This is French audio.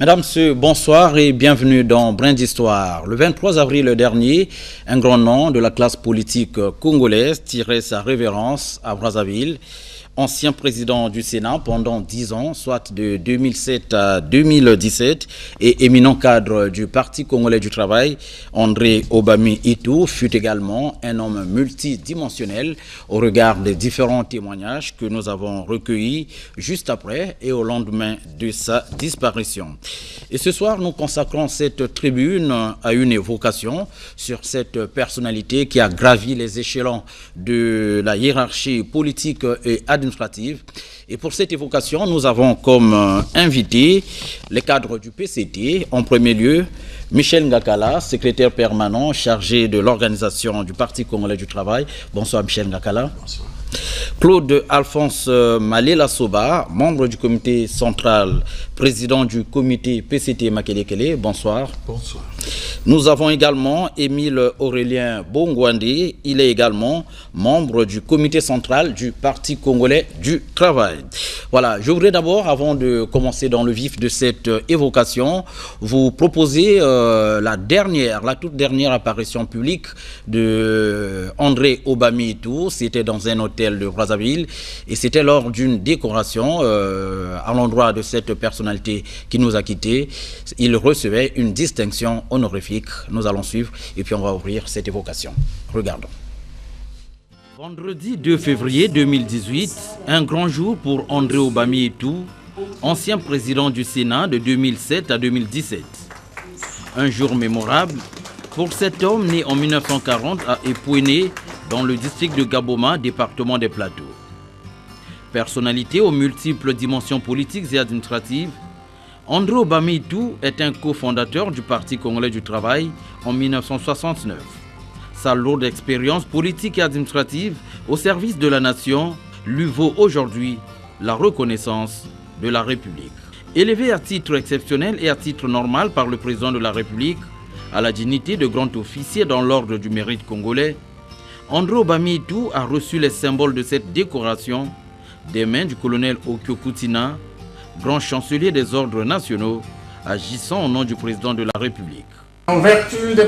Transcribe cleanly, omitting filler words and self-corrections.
Mesdames, Messieurs, bonsoir et bienvenue dans Brin d'Histoire. Le 23 avril dernier, un grand nom de la classe politique congolaise tirait sa révérence à Brazzaville. Ancien président du Sénat pendant 10 ans, soit de 2007 à 2017, et éminent cadre du Parti congolais du travail, André Obami Itou fut également un homme multidimensionnel au regard des différents témoignages que nous avons recueillis juste après et au lendemain de sa disparition. Et ce soir, nous consacrons cette tribune à une évocation sur cette personnalité qui a gravi les échelons de la hiérarchie politique et administrative. Et pour cette évocation, nous avons comme invité les cadres du PCT. En premier lieu, Michel Ngakala, secrétaire permanent chargé de l'organisation du Parti congolais du travail. Bonsoir Michel Ngakala. Bonsoir. Claude Alphonse Malela Soba, membre du comité central, président du comité PCT Makelekele. Bonsoir. Bonsoir. Nous avons également Émile Aurélien Bongwande. Il est également membre du comité central du Parti congolais du travail. Voilà, je voudrais d'abord, avant de commencer dans le vif de cette évocation, vous proposer la toute dernière apparition publique de André Obami Itou. C'était dans un hôtel de Brazzaville et c'était lors d'une décoration à l'endroit de cette personnalité qui nous a quittés. Il recevait une distinction honorifique. Nous allons suivre et puis on va ouvrir cette évocation. Regardons. Vendredi 2 février 2018, un grand jour pour André Obami Itou, ancien président du Sénat de 2007 à 2017. Un jour mémorable pour cet homme né en 1940 à Epouéné, dans le district de Gaboma, département des Plateaux. Personnalité aux multiples dimensions politiques et administratives, André Obami Itou est un cofondateur du Parti congolais du travail en 1969. Sa lourde expérience politique et administrative au service de la nation lui vaut aujourd'hui la reconnaissance de la République. Élevé à titre exceptionnel et à titre normal par le président de la République à la dignité de grand officier dans l'ordre du mérite congolais, André Obami Itou a reçu les symboles de cette décoration des mains du colonel Okio Koutina, grand chancelier des ordres nationaux, agissant au nom du président de la République. En vertu des